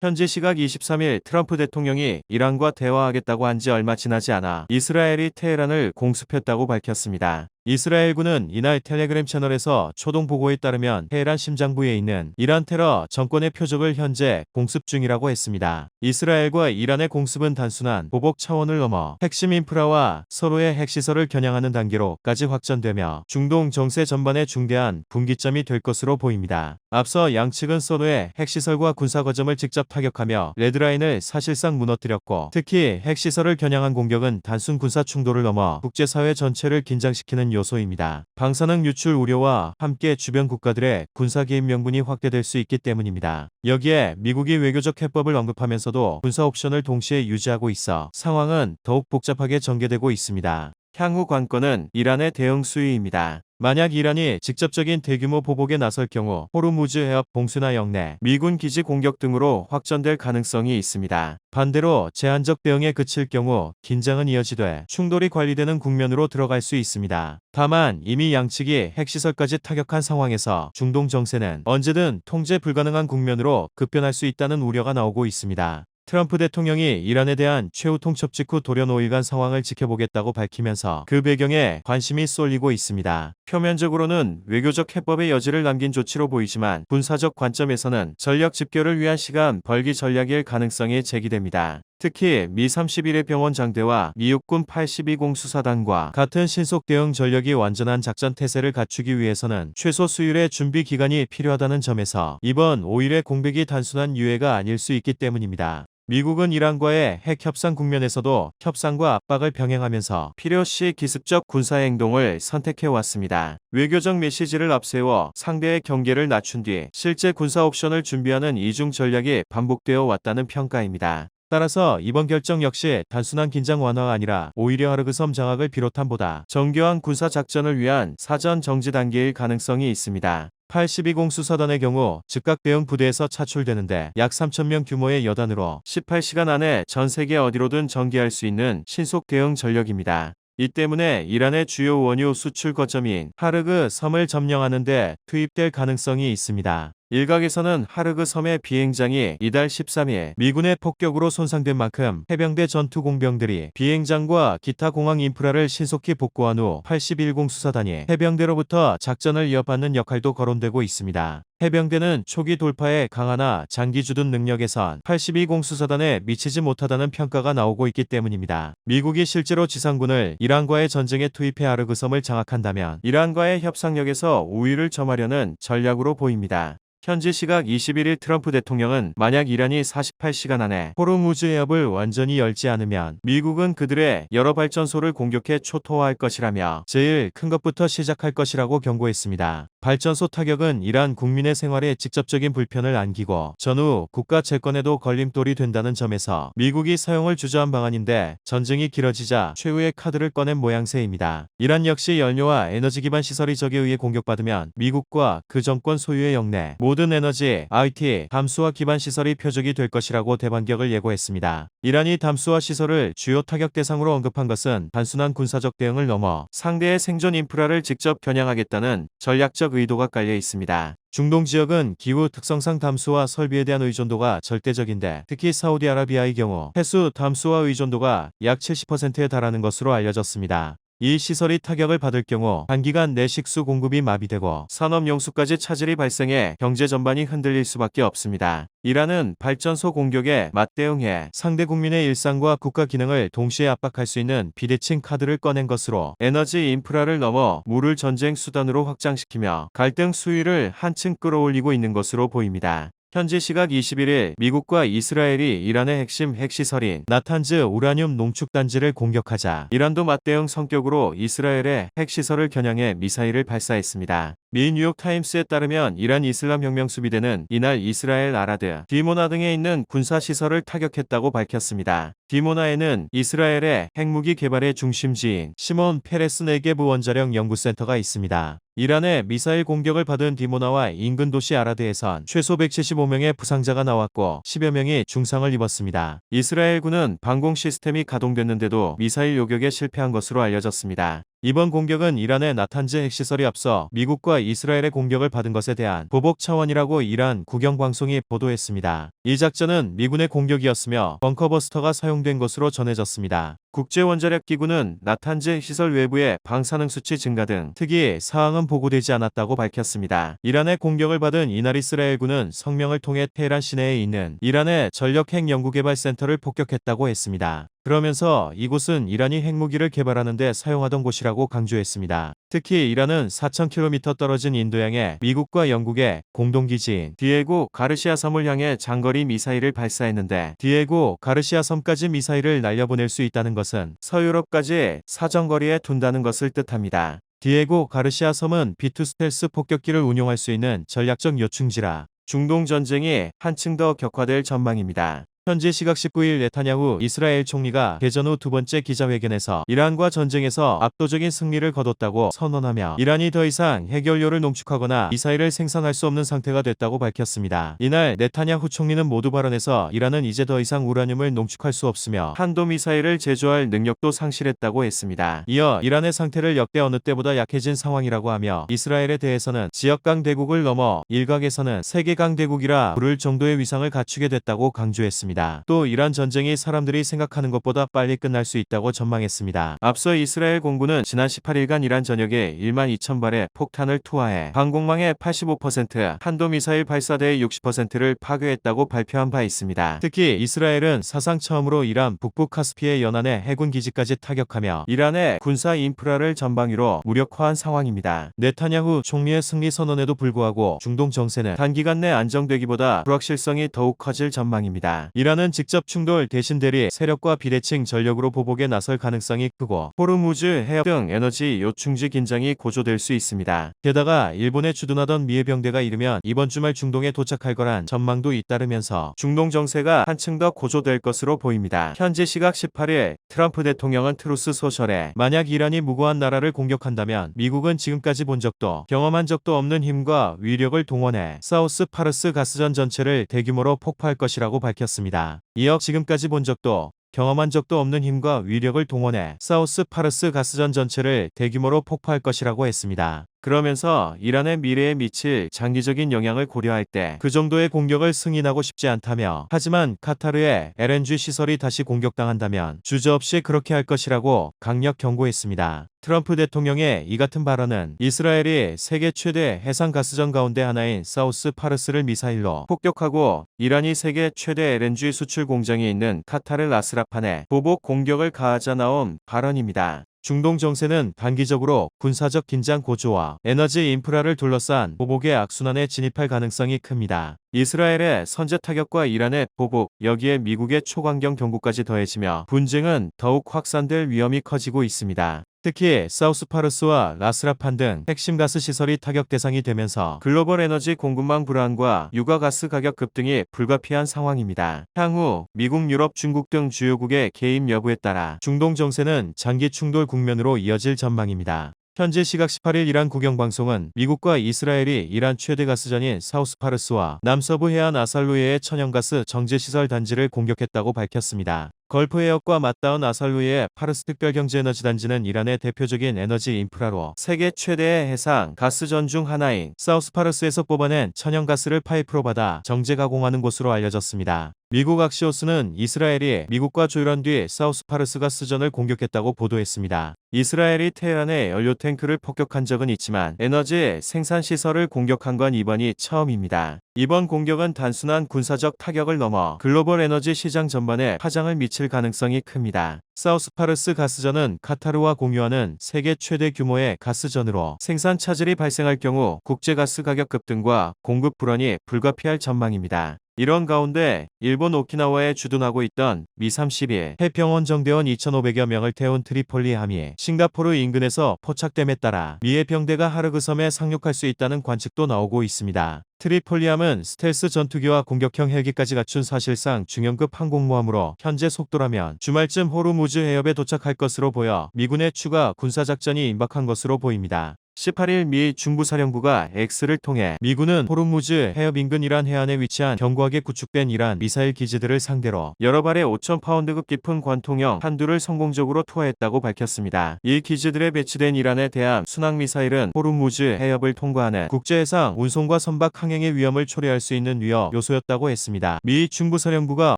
현지 시각 23일 트럼프 대통령이 이란과 대화하겠다고 한 지 얼마 지나지 않아 이스라엘이 테헤란을 공습했다고 밝혔습니다. 이스라엘군은 이날 텔레그램 채널에서 초동 보고에 따르면 테헤란 심장부에 있는 이란 테러 정권의 표적을 현재 공습 중이라고 했습니다. 이스라엘과 이란의 공습은 단순한 보복 차원을 넘어 핵심 인프라와 서로의 핵시설을 겨냥하는 단계로까지 확전되며 중동 정세 전반에 중대한 분기점이 될 것으로 보입니다. 앞서 양측은 서로의 핵시설과 군사거점을 직접 타격하며 레드라인을 사실상 무너뜨렸고, 특히 핵시설을 겨냥한 공격은 단순 군사 충돌을 넘어 국제사회 전체를 긴장시키는 요소입니다. 방사능 유출 우려와 함께 주변 국가들의 군사 개입 명분이 확대될 수 있기 때문입니다. 여기에 미국이 외교적 해법을 언급하면서도 군사 옵션을 동시에 유지하고 있어 상황은 더욱 복잡하게 전개되고 있습니다. 향후 관건은 이란의 대응 수위입니다. 만약 이란이 직접적인 대규모 보복에 나설 경우 호르무즈 해협 봉쇄나 영내, 미군 기지 공격 등으로 확전될 가능성이 있습니다. 반대로 제한적 대응에 그칠 경우 긴장은 이어지되 충돌이 관리되는 국면으로 들어갈 수 있습니다. 다만 이미 양측이 핵시설까지 타격한 상황에서 중동 정세는 언제든 통제 불가능한 국면으로 급변할 수 있다는 우려가 나오고 있습니다. 트럼프 대통령이 이란에 대한 최후 통첩 직후 돌연 5일간 상황을 지켜보겠다고 밝히면서 그 배경에 관심이 쏠리고 있습니다. 표면적으로는 외교적 해법의 여지를 남긴 조치로 보이지만 군사적 관점에서는 전력 집결을 위한 시간 벌기 전략일 가능성이 제기됩니다. 특히 미 31회 병원 장대와 미 육군 82공 수사단과 같은 신속 대응 전력이 완전한 작전 태세를 갖추기 위해서는 최소 수율의 준비 기간이 필요하다는 점에서 이번 5일의 공백이 단순한 유예가 아닐 수 있기 때문입니다. 미국은 이란과의 핵 협상 국면에서도 협상과 압박을 병행하면서 필요시 기습적 군사행동을 선택해왔습니다. 외교적 메시지를 앞세워 상대의 경계를 낮춘 뒤 실제 군사 옵션을 준비하는 이중 전략이 반복되어 왔다는 평가입니다. 따라서 이번 결정 역시 단순한 긴장 완화가 아니라 오히려 하르그섬 장악을 비롯한 보다 정교한 군사 작전을 위한 사전 정지 단계일 가능성이 있습니다. 82공 수사단의 경우 즉각 대응 부대에서 차출되는데 약 3,000명 규모의 여단으로 18시간 안에 전 세계 어디로든 전개할 수 있는 신속 대응 전력입니다. 이 때문에 이란의 주요 원유 수출 거점인 하르그 섬을 점령하는 데 투입될 가능성이 있습니다. 일각에서는 하르그 섬의 비행장이 이달 13일 미군의 폭격으로 손상된 만큼 해병대 전투 공병들이 비행장과 기타 공항 인프라를 신속히 복구한 후 81공 수사단이 해병대로부터 작전을 이어받는 역할도 거론되고 있습니다. 해병대는 초기 돌파에 강하나 장기 주둔 능력에선 82공 수사단에 미치지 못하다는 평가가 나오고 있기 때문입니다. 미국이 실제로 지상군을 이란과의 전쟁에 투입해 하르그 섬을 장악한다면 이란과의 협상력에서 우위를 점하려는 전략으로 보입니다. 현지 시각 21일 트럼프 대통령은 만약 이란이 48시간 안에 호르무즈 해협을 완전히 열지 않으면 미국은 그들의 여러 발전소를 공격해 초토화할 것이라며 제일 큰 것부터 시작할 것이라고 경고했습니다. 발전소 타격은 이란 국민의 생활에 직접적인 불편을 안기고 전후 국가 재건에도 걸림돌이 된다는 점에서 미국이 사용을 주저한 방안인데 전쟁이 길어지자 최후의 카드를 꺼낸 모양새입니다. 이란 역시 연료와 에너지 기반 시설이 적에 의해 공격받으면 미국과 그 정권 소유의 영내 모든 에너지, IT, 담수화 기반 시설이 표적이 될 것이라고 대반격을 예고했습니다. 이란이 담수화 시설을 주요 타격 대상으로 언급한 것은 단순한 군사적 대응을 넘어 상대의 생존 인프라를 직접 겨냥하겠다는 전략적 의도가 깔려 있습니다. 중동 지역은 기후 특성상 담수화 설비에 대한 의존도가 절대적인데 특히 사우디아라비아의 경우 해수 담수화 의존도가 약 70%에 달하는 것으로 알려졌습니다. 이 시설이 타격을 받을 경우 단기간 내 식수 공급이 마비되고 산업용수까지 차질이 발생해 경제 전반이 흔들릴 수밖에 없습니다. 이란은 발전소 공격에 맞대응해 상대 국민의 일상과 국가 기능을 동시에 압박할 수 있는 비대칭 카드를 꺼낸 것으로 에너지 인프라를 넘어 물을 전쟁 수단으로 확장시키며 갈등 수위를 한층 끌어올리고 있는 것으로 보입니다. 현지 시각 21일 미국과 이스라엘이 이란의 핵심 핵시설인 나탄즈 우라늄 농축단지를 공격하자 이란도 맞대응 성격으로 이스라엘의 핵시설을 겨냥해 미사일을 발사했습니다. 미 뉴욕타임스에 따르면 이란 이슬람혁명 수비대는 이날 이스라엘 아라드, 디모나 등에 있는 군사시설을 타격했다고 밝혔습니다. 디모나에는 이스라엘의 핵무기 개발의 중심지인 시몬 페레스 네게브 원자력 연구센터가 있습니다. 이란의 미사일 공격을 받은 디모나와 인근 도시 아라드에선 최소 175명의 부상자가 나왔고 10여 명이 중상을 입었습니다. 이스라엘군은 방공 시스템이 가동됐는데도 미사일 요격에 실패한 것으로 알려졌습니다. 이번 공격은 이란의 나탄즈 핵시설이 앞서 미국과 이스라엘의 공격을 받은 것에 대한 보복 차원이라고 이란 국영방송이 보도했습니다. 이 작전은 미군의 공격이었으며 벙커버스터가 사용된 것으로 전해졌습니다. 국제원자력기구는 나탄즈 핵시설 외부의 방사능 수치 증가 등 특이 사항은 보고되지 않았다고 밝혔습니다. 이란의 공격을 받은 이날 이스라엘군은 성명을 통해 테헤란 시내에 있는 이란의 전력 핵 연구개발센터를 폭격했다고 했습니다. 그러면서 이곳은 이란이 핵무기를 개발하는 데 사용하던 곳이라고 강조했습니다. 특히 이란은 4,000km 떨어진 인도양에 미국과 영국의 공동기지인 디에고 가르시아 섬을 향해 장거리 미사일을 발사했는데 디에고 가르시아 섬까지 미사일을 날려보낼 수 있다는 것은 서유럽까지 사정거리에 둔다는 것을 뜻합니다. 디에고 가르시아 섬은 B2 스텔스 폭격기를 운용할 수 있는 전략적 요충지라 중동 전쟁이 한층 더 격화될 전망입니다. 현지 시각 19일 네타냐후 이스라엘 총리가 개전 후 두 번째 기자회견에서 이란과 전쟁에서 압도적인 승리를 거뒀다고 선언하며 이란이 더 이상 핵연료를 농축하거나 미사일을 생산할 수 없는 상태가 됐다고 밝혔습니다. 이날 네타냐후 총리는 모두 발언에서 이란은 이제 더 이상 우라늄을 농축할 수 없으며 탄도미사일을 제조할 능력도 상실했다고 했습니다. 이어 이란의 상태를 역대 어느 때보다 약해진 상황이라고 하며 이스라엘에 대해서는 지역 강대국을 넘어 일각에서는 세계 강대국이라 부를 정도의 위상을 갖추게 됐다고 강조했습니다. 또 이란 전쟁이 사람들이 생각하는 것보다 빨리 끝날 수 있다고 전망했습니다. 앞서 이스라엘 공군은 지난 18일간 이란 전역에 12,000발의 폭탄을 투하해 방공망의 85%, 탄도미사일 발사대의 60%를 파괴했다고 발표한 바 있습니다. 특히 이스라엘은 사상 처음으로 이란 북부 카스피해 연안의 해군 기지까지 타격하며 이란의 군사 인프라를 전방위로 무력화한 상황입니다. 네타냐후 총리의 승리 선언에도 불구하고 중동 정세는 단기간 내 안정되기보다 불확실성이 더욱 커질 전망입니다. 이란은 직접 충돌 대신 대리 세력과 비대칭 전력으로 보복에 나설 가능성이 크고 호르무즈 해협 등 에너지 요충지 긴장이 고조될 수 있습니다. 게다가 일본에 주둔하던 미 해병대가 이르면 이번 주말 중동에 도착할 거란 전망도 잇따르면서 중동 정세가 한층 더 고조될 것으로 보입니다. 현지 시각 18일 트럼프 대통령은 트루스 소셜에 만약 이란이 무고한 나라를 공격한다면 미국은 지금까지 본 적도 경험한 적도 없는 힘과 위력을 동원해 사우스 파르스 가스전 전체를 대규모로 폭파할 것이라고 밝혔습니다. 이어 지금까지 본 적도 경험한 적도 없는 힘과 위력을 동원해 사우스 파르스 가스전 전체를 대규모로 폭파할 것이라고 했습니다. 그러면서 이란의 미래에 미칠 장기적인 영향을 고려할 때 그 정도의 공격을 승인하고 싶지 않다며 하지만 카타르의 LNG 시설이 다시 공격당한다면 주저없이 그렇게 할 것이라고 강력 경고했습니다. 트럼프 대통령의 이 같은 발언은 이스라엘이 세계 최대 해상 가스전 가운데 하나인 사우스 파르스를 미사일로 폭격하고 이란이 세계 최대 LNG 수출 공장이 있는 카타르 라스라판에 보복 공격을 가하자 나온 발언입니다. 중동 정세는 단기적으로 군사적 긴장 고조와 에너지 인프라를 둘러싼 보복의 악순환에 진입할 가능성이 큽니다. 이스라엘의 선제 타격과 이란의 보복, 여기에 미국의 초강경 경고까지 더해지며 분쟁은 더욱 확산될 위험이 커지고 있습니다. 특히 사우스 파르스와 라스라판 등 핵심 가스 시설이 타격 대상이 되면서 글로벌 에너지 공급망 불안과 유가가스 가격 급등이 불가피한 상황입니다. 향후 미국, 유럽, 중국 등 주요국의 개입 여부에 따라 중동 정세는 장기 충돌 국면으로 이어질 전망입니다. 현지 시각 18일 이란 국영방송은 미국과 이스라엘이 이란 최대 가스전인 사우스 파르스와 남서부 해안 아살루이의 천연가스 정제시설 단지를 공격했다고 밝혔습니다. 걸프 해역과 맞닿은 아살루이의 파르스 특별경제에너지단지는 이란의 대표적인 에너지 인프라로 세계 최대의 해상 가스전 중 하나인 사우스 파르스에서 뽑아낸 천연가스를 파이프로 받아 정제 가공하는 곳으로 알려졌습니다. 미국 악시오스는 이스라엘이 미국과 조율한 뒤 사우스 파르스 가스전을 공격했다고 보도했습니다. 이스라엘이 테헤란의 연료 탱크를 폭격한 적은 있지만 에너지 생산 시설을 공격한 건 이번이 처음입니다. 이번 공격은 단순한 군사적 타격을 넘어 글로벌 에너지 시장 전반에 파장을 미칠 가능성이 큽니다. 사우스 파르스 가스전은 카타르와 공유하는 세계 최대 규모의 가스전으로 생산 차질이 발생할 경우 국제가스 가격 급등과 공급 불안이 불가피할 전망입니다. 이런 가운데 일본 오키나와에 주둔하고 있던 미 31 해병원 정대원 2,500여 명을 태운 트리폴리 함이 싱가포르 인근에서 포착됨에 따라 미 해병대가 하르그 섬에 상륙할 수 있다는 관측도 나오고 있습니다. 트리폴리함은 스텔스 전투기와 공격형 헬기까지 갖춘 사실상 중형급 항공모함으로 현재 속도라면 주말쯤 호르무즈 해협에 도착할 것으로 보여 미군의 추가 군사작전이 임박한 것으로 보입니다. 18일 미 중부사령부가 X를 통해 미군은 호르무즈 해협 인근 이란 해안에 위치한 견고하게 구축된 이란 미사일 기지들을 상대로 여러 발의 5,000파운드급 깊은 관통형 탄두를 성공적으로 투하했다고 밝혔습니다. 이 기지들에 배치된 이란에 대한 순항미사일은 호르무즈 해협을 통과하는 국제해상 운송과 선박 항행의 위험을 초래할 수 있는 위협 요소였다고 했습니다. 미 중부사령부가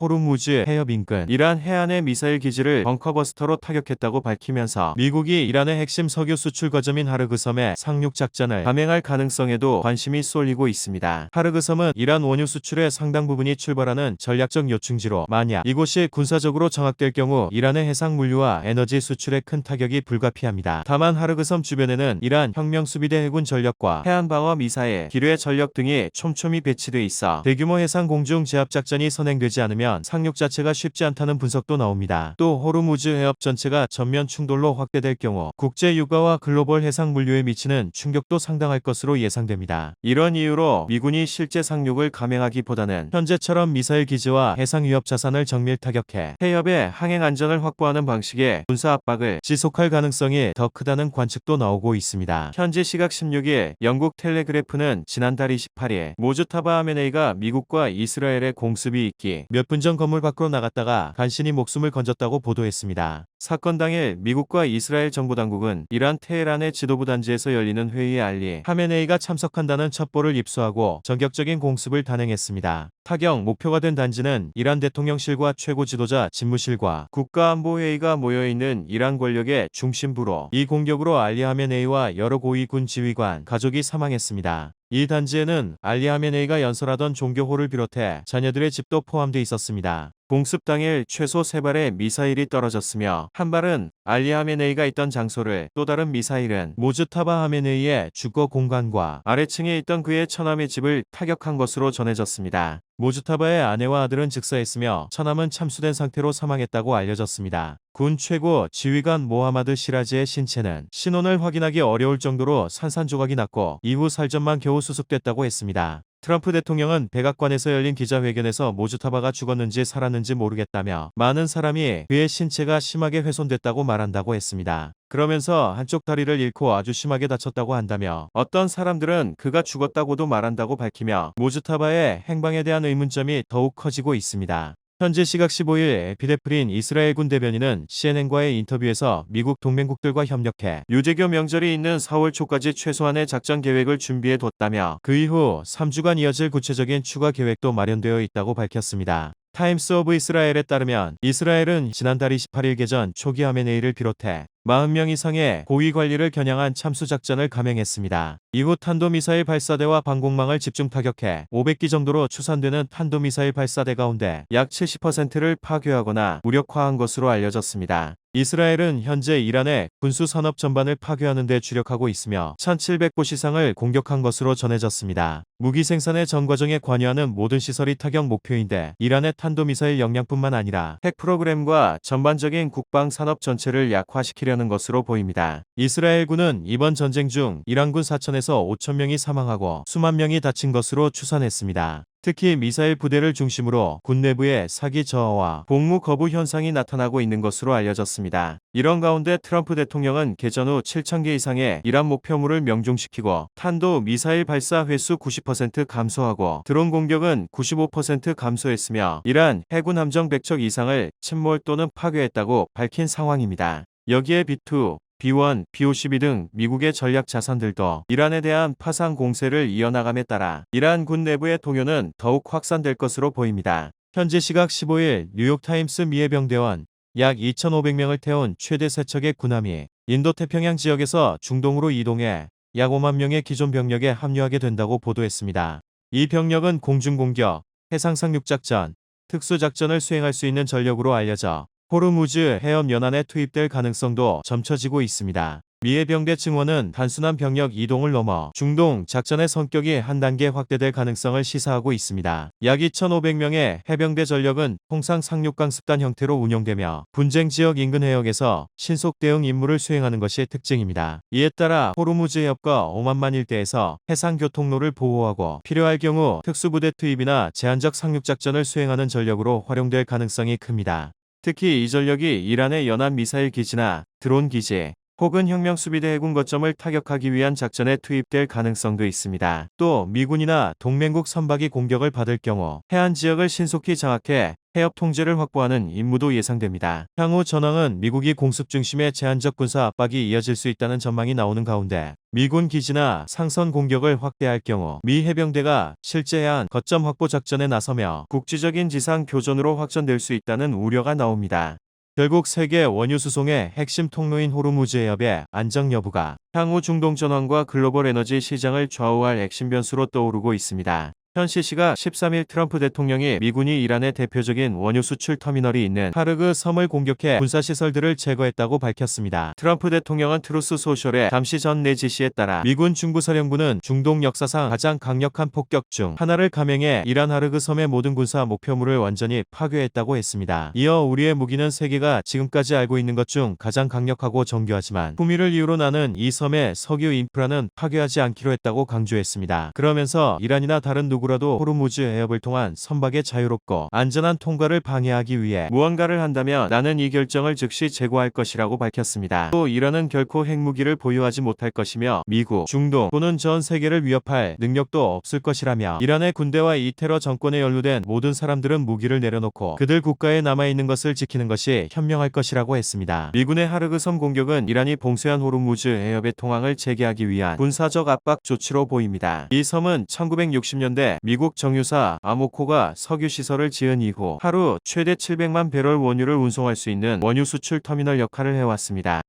호르무즈 해협 인근 이란 해안의 미사일 기지를 벙커버스터로 타격했다고 밝히면서 미국이 이란의 핵심 석유 수출 거점인 하르그 섬에 상륙 작전을 감행할 가능성에도 관심이 쏠리고 있습니다. 하르그 섬은 이란 원유 수출의 상당 부분이 출발하는 전략적 요충지로 만약 이곳이 군사적으로 장악될 경우 이란의 해상 물류와 에너지 수출에 큰 타격이 불가피합니다. 다만 하르그 섬 주변에는 이란 혁명수비대 해군 전력과 해안방어 미사일, 기뢰 전력 등이 촘촘히 배치돼 있어 대규모 해상 공중 제압 작전이 선행되지 않으면 상륙 자체가 쉽지 않다는 분석도 나옵니다. 또 호르무즈 해협 전체가 전면 충돌로 확대될 경우 국제 유가와 글로벌 해상 물류에 미치는 충격도 상당할 것으로 예상됩니다. 이런 이유로 미군이 실제 상륙을 감행하기보다는 현재처럼 미사일 기지와 해상 위협 자산을 정밀 타격해 해협의 항행 안전을 확보하는 방식의 군사 압박을 지속할 가능성이 더 크다는 관측도 나오고 있습니다. 현지 시각 16일 영국 텔레그래프는 지난달 28일 모주타바 하메네이가 미국과 이스라엘의 공습이 있기 몇 분 전 건물 밖으로 나갔다가 간신히 목숨을 건졌다고 보도했습니다. 사건 당일 미국과 이스라엘 정보당국은 이란 테헤란의 지도부 단지에서 열리는 회의에 알리 하메네이가 참석한다는 첩보를 입수하고 전격적인 공습을 단행했습니다. 타격 목표가 된 단지는 이란 대통령실과 최고 지도자 집무실과 국가안보회의가 모여있는 이란 권력의 중심부로 이 공격으로 알리 하메네이와 여러 고위 군 지휘관, 가족이 사망했습니다. 이 단지에는 알리 하메네이가 연설하던 종교홀을 비롯해 자녀들의 집도 포함돼 있었습니다. 공습 당일 최소 3발의 미사일이 떨어졌으며 한 발은 알리 하메네이가 있던 장소를, 또 다른 미사일은 모주타바 하메네이의 주거 공간과 아래층에 있던 그의 처남의 집을 타격한 것으로 전해졌습니다. 모주타바의 아내와 아들은 즉사했으며 처남은 참수된 상태로 사망했다고 알려졌습니다. 군 최고 지휘관 모하마드 시라지의 신체는 신원을 확인하기 어려울 정도로 산산조각이 났고 이후 살점만 겨우 수습됐다고 했습니다. 트럼프 대통령은 백악관에서 열린 기자회견에서 모주타바가 죽었는지 살았는지 모르겠다며 많은 사람이 그의 신체가 심하게 훼손됐다고 말한다고 했습니다. 그러면서 한쪽 다리를 잃고 아주 심하게 다쳤다고 한다며 어떤 사람들은 그가 죽었다고도 말한다고 밝히며 모주타바의 행방에 대한 의문점이 더욱 커지고 있습니다. 현지 시각 15일 에피데프린 이스라엘군 대변인은 CNN과의 인터뷰에서 미국 동맹국들과 협력해 유재교 명절이 있는 4월 초까지 최소한의 작전 계획을 준비해 뒀다며 그 이후 3주간 이어질 구체적인 추가 계획도 마련되어 있다고 밝혔습니다. 타임스 오브 이스라엘에 따르면 이스라엘은 지난달 28일 개전 초기 하메네이를 비롯해 40명 이상의 고위 관리를 겨냥한 참수작전을 감행했습니다. 이후 탄도미사일 발사대와 방공망을 집중 타격해 500기 정도로 추산되는 탄도미사일 발사대 가운데 약 70%를 파괴하거나 무력화한 것으로 알려졌습니다. 이스라엘은 현재 이란의 군수 산업 전반을 파괴하는 데 주력하고 있으며 1,700곳 이상을 공격한 것으로 전해졌습니다. 무기 생산의 전 과정에 관여하는 모든 시설이 타격 목표인데 이란의 탄도미사일 역량뿐만 아니라 핵 프로그램과 전반적인 국방 산업 전체를 약화시키려는 것으로 보입니다. 이스라엘군은 이번 전쟁 중 이란군 4천에서 5천 명이 사망하고 수만 명이 다친 것으로 추산했습니다. 특히 미사일 부대를 중심으로 군 내부의 사기 저하와 복무 거부 현상이 나타나고 있는 것으로 알려졌습니다. 이런 가운데 트럼프 대통령은 개전 후 7,000개 이상의 이란 목표물을 명중시키고 탄도 미사일 발사 횟수 90% 감소하고 드론 공격은 95% 감소했으며 이란 해군 함정 100척 이상을 침몰 또는 파괴했다고 밝힌 상황입니다. 여기에 B2, B1, B-52 등 미국의 전략 자산들도 이란에 대한 파상 공세를 이어나감에 따라 이란 군 내부의 동요는 더욱 확산될 것으로 보입니다. 현지 시각 15일 뉴욕타임스 미 해병대원 약 2,500명을 태운 최대 세척의 군함이 인도태평양 지역에서 중동으로 이동해 약 5만 명의 기존 병력에 합류하게 된다고 보도했습니다. 이 병력은 공중공격, 해상상륙작전, 특수작전을 수행할 수 있는 전력으로 알려져 호르무즈 해협 연안에 투입될 가능성도 점쳐지고 있습니다. 미 해병대 증원은 단순한 병력 이동을 넘어 중동 작전의 성격이 한 단계 확대될 가능성을 시사하고 있습니다. 약 2,500명의 해병대 전력은 통상 상륙강습단 형태로 운영되며 분쟁 지역 인근 해역에서 신속 대응 임무를 수행하는 것이 특징입니다. 이에 따라 호르무즈 해협과 오만만 일대에서 해상 교통로를 보호하고 필요할 경우 특수부대 투입이나 제한적 상륙작전을 수행하는 전력으로 활용될 가능성이 큽니다. 특히 이 전력이 이란의 연안 미사일 기지나 드론 기지, 혹은 혁명수비대 해군 거점을 타격하기 위한 작전에 투입될 가능성도 있습니다. 또 미군이나 동맹국 선박이 공격을 받을 경우 해안 지역을 신속히 장악해 해협 통제를 확보하는 임무도 예상됩니다. 향후 전황은 미국이 공습 중심의 제한적 군사 압박이 이어질 수 있다는 전망이 나오는 가운데 미군 기지나 상선 공격을 확대할 경우 미 해병대가 실제 해안 거점 확보 작전에 나서며 국지적인 지상 교전으로 확전될 수 있다는 우려가 나옵니다. 결국 세계 원유 수송의 핵심 통로인 호르무즈 해협의 안정 여부가 향후 중동 전황과 글로벌 에너지 시장을 좌우할 핵심 변수로 떠오르고 있습니다. 현 시시각 13일 트럼프 대통령이 미군이 이란의 대표적인 원유 수출 터미널이 있는 파르그 섬을 공격해 군사시설들을 제거했다고 밝혔습니다. 트럼프 대통령은 트루스 소셜에 잠시 전 내 지시에 따라 미군 중부사령부는 중동 역사상 가장 강력한 폭격 중 하나를 감행해 이란 하르그 섬의 모든 군사 목표물을 완전히 파괴했다고 했습니다. 이어 우리의 무기는 세계가 지금까지 알고 있는 것 중 가장 강력하고 정교하지만 품위를 이유로 나는 이 섬의 석유 인프라는 파괴하지 않기로 했다고 강조했습니다. 그러면서 이란이나 다른 누구라도 호르무즈 해협을 통한 선박의 자유롭고 안전한 통과를 방해하기 위해 무언가를 한다면 나는 이 결정을 즉시 재고할 것이라고 밝혔습니다. 또 이란은 결코 핵무기를 보유하지 못할 것이며 미국, 중동 또는 전 세계를 위협할 능력도 없을 것이라며 이란의 군대와 이 테러 정권에 연루된 모든 사람들은 무기를 내려놓고 그들 국가에 남아있는 것을 지키는 것이 현명할 것이라고 했습니다. 미군의 하르그 섬 공격은 이란이 봉쇄한 호르무즈 해협의 통항을 재개하기 위한 군사적 압박 조치로 보입니다. 이 섬은 1960년대 미국 정유사 아모코가 석유 시설을 지은 이후 하루 최대 700만 배럴 원유를 운송할 수 있는 원유 수출 터미널 역할을 해왔습니다.